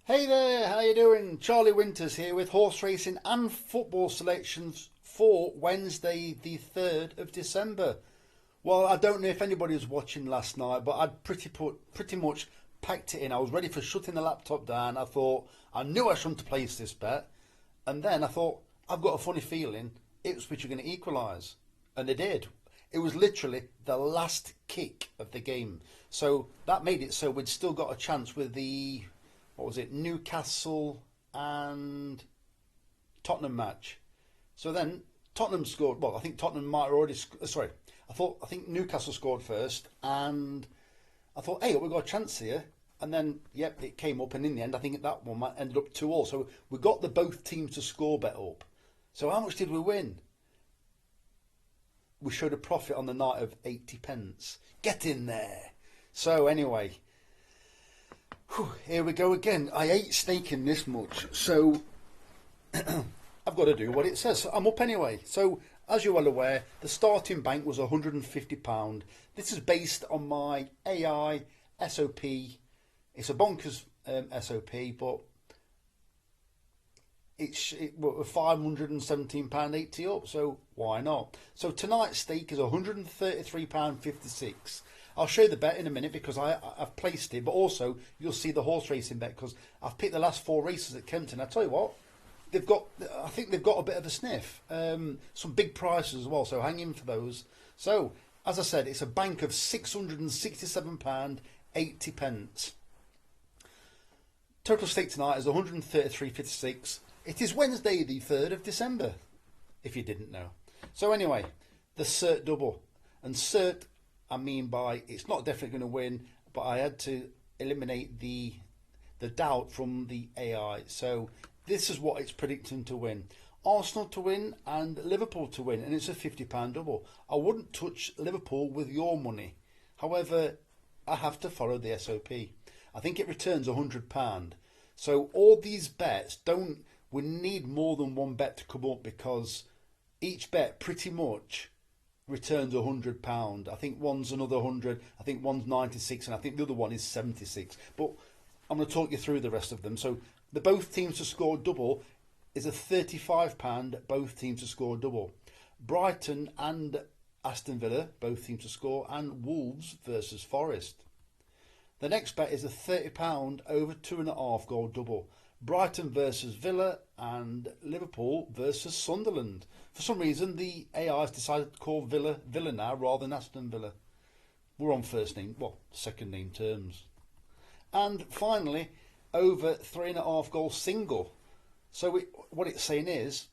Hey there, how you doing? Charlie Winters here with horse racing and football selections for Wednesday the 3rd of December. Well, I don't know if anybody was watching last night, but I'd pretty much packed it in. I was ready for shutting the laptop down. I thought I knew I shouldn't have placed this bet. And then I thought, I've got a funny feeling Ipswich are going to equalise. And they did. It was literally the last kick of the game. So that made it so we'd still got a chance with the, what was it, Newcastle and Tottenham match. So then Tottenham scored. Well, I think Tottenham might have already. Sorry, I think Newcastle scored first, and I thought, hey, we've got a chance here. And then, yep, it came up, and in the end, I think that one ended up 2-2. So we got the both teams to score bet up. So how much did we win? We showed a profit on the night of 80 pence. Get in there. So anyway, here we go again. I hate staking this much, so I've got to do what it says. So I'm up anyway. So as you're well aware, the starting bank was £150. This is based on my AI SOP. It's a bonkers SOP, but it's £517.80 up, so why not? So tonight's stake is £133.56. I'll show you the bet in a minute because I've placed it, but also you'll see the horse racing bet because I've picked the last 4 races at Kempton. I tell you what, I think they've got a bit of a sniff. Some big prices as well, so hang in for those. So, as I said, it's a bank of £667.80. Total stake tonight is 133.56. It is Wednesday the 3rd of December, if you didn't know. So anyway, the cert double. And cert, I mean by, it's not definitely going to win, but I had to eliminate the doubt from the AI. So this is what it's predicting to win. Arsenal to win and Liverpool to win, and it's a £50 double. I wouldn't touch Liverpool with your money. However, I have to follow the SOP. I think it returns £100. So all these bets we need more than one bet to come up because each bet pretty much returns £100. I think one's another 100. I think one's 96, and I think the other one is 76. But I'm going to talk you through the rest of them. So the both teams to score double is a £35. Both teams to score double. Brighton and Aston Villa, both teams to score, and Wolves versus Forest. The next bet is a £30 over 2.5 goal double. Brighton versus Villa and Liverpool versus Sunderland. For some reason, the AI has decided to call Villa now rather than Aston Villa. We're on second name terms. And finally, over 3.5 goal single. So what it's saying is,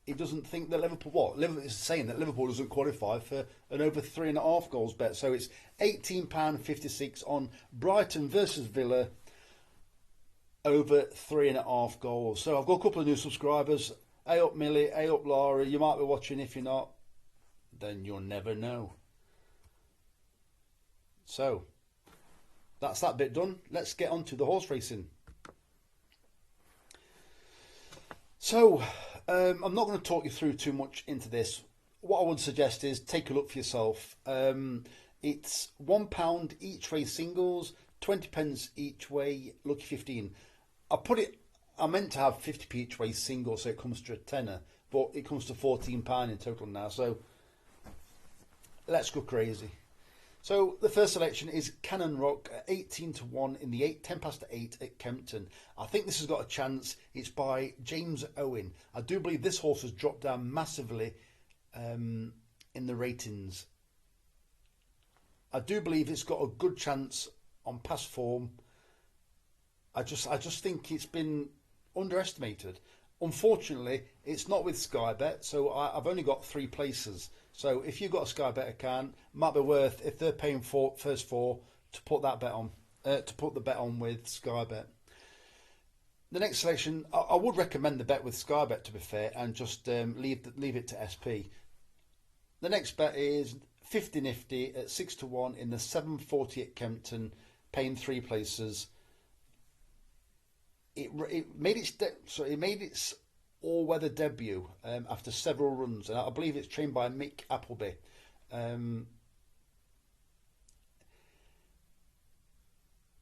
it doesn't think that Liverpool is saying that Liverpool doesn't qualify for an over 3.5 goals bet. So it's £18.56 on Brighton versus Villa over 3.5 goals. So I've got a couple of new subscribers. Hey up Millie, hey up Laura. You might be watching. If you're not, then you'll never know. So that's that bit done. Let's get on to the horse racing. So I'm not going to talk you through too much into this. What I would suggest is take a look for yourself. It's £1 each way singles, 20 pence each way lucky 15. I meant to have 50p each way single, so it comes to a tenner, but it comes to £14 in total now. So let's go crazy. So the first selection is Cannon Rock at 18-1 in the 10 past 8 at Kempton. I think this has got a chance. It's by James Owen. I do believe this horse has dropped down massively in the ratings. I do believe it's got a good chance on past form. I just think it's been underestimated. Unfortunately, it's not with Sky Bet, so I've only got 3 places. So if you've got a Sky Bet account, it might be worth, if they're paying for first 4, to put that bet on, to put the bet on with Sky Bet. The next selection, I would recommend the bet with Sky Bet, to be fair, and just leave it to SP. The next bet is 50 Nifty at 6-1 in the 7:40 at Kempton, paying 3 places. It made its all-weather debut after several runs, and I believe it's trained by Mick Appleby.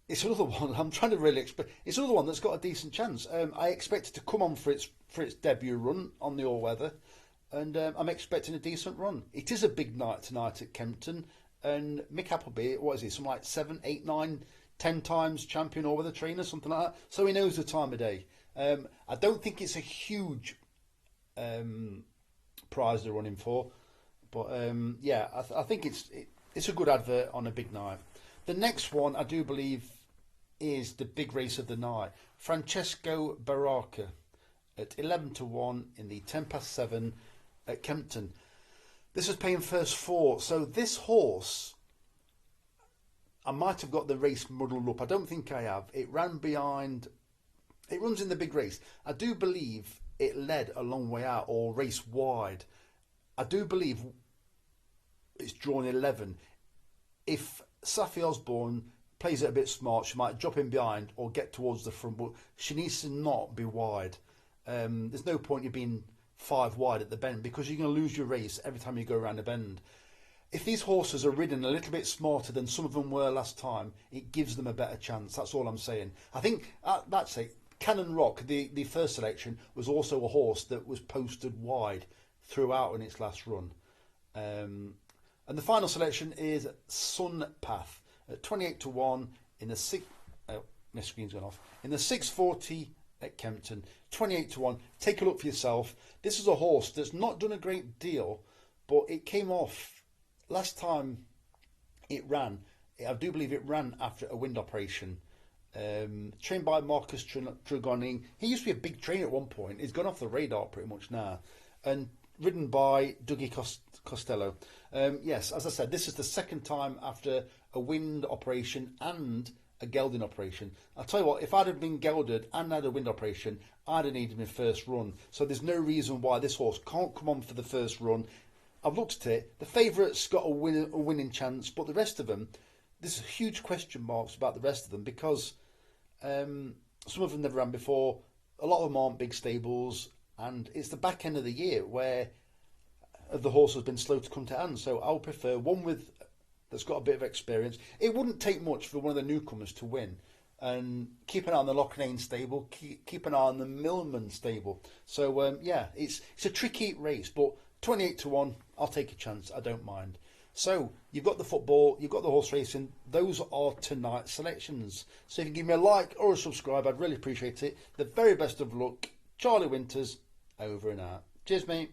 it's another one. I'm trying to really expect. It's another one that's got a decent chance. I expect it to come on for its debut run on the all weather, and I'm expecting a decent run. It is a big night tonight at Kempton, and Mick Appleby, what is he? Something like 7, 8, 9, 10 times champion all weather trainer, something like that. So he knows the time of day. I don't think it's a huge prize they're running for, but yeah, I think it's a good advert on a big night. The next one, I do believe, is the big race of the night. Francesco Baracca at 11 to 1 in the 10 past 7 at Kempton. This is paying first 4. So this horse, I might have got the race muddled up. I don't think I have. It ran behind, it runs in the big race. I do believe it led a long way out or raced wide. I do believe it's drawn 11. If Safi Osborne plays it a bit smart, she might drop in behind or get towards the front, but she needs to not be wide. There's no point you being 5 wide at the bend because you're going to lose your race every time you go around the bend. If these horses are ridden a little bit smarter than some of them were last time, it gives them a better chance. That's all I'm saying. I think that's it. Cannon Rock, the first selection, was also a horse that was posted wide throughout in its last run. And the final selection is Sun Path at 28 to 1 in the my screen's gone off. In the 640 at Kempton, 28 to 1. Take a look for yourself. This is a horse that's not done a great deal, but it came off last time it ran. I do believe it ran after a wind operation. Trained by Marcus Tregoning. He used to be a big trainer at one point. He's gone off the radar pretty much now. And ridden by Dougie Costello. Yes, as I said, this is the second time after a wind operation and a gelding operation. I'll tell you what, if I'd have been gelded and had a wind operation, I'd have needed my first run. So there's no reason why this horse can't come on for the first run. I've looked at it. The favourite's got a winning chance, but the rest of them, there's huge question marks about the rest of them because some of them never ran before. A lot of them aren't big stables. And it's the back end of the year where the horse has been slow to come to hand. So I would prefer one that's got a bit of experience. It wouldn't take much for one of the newcomers to win. And keep an eye on the Loughnane stable. Keep an eye on the Millman stable. So yeah, it's a tricky race, but 28 to 1, I'll take a chance. I don't mind. So you've got the football, you've got the horse racing. Those are tonight's selections. So if you give me a like or a subscribe, I'd really appreciate it. The very best of luck. Charlie Winters, over and out. Cheers, mate.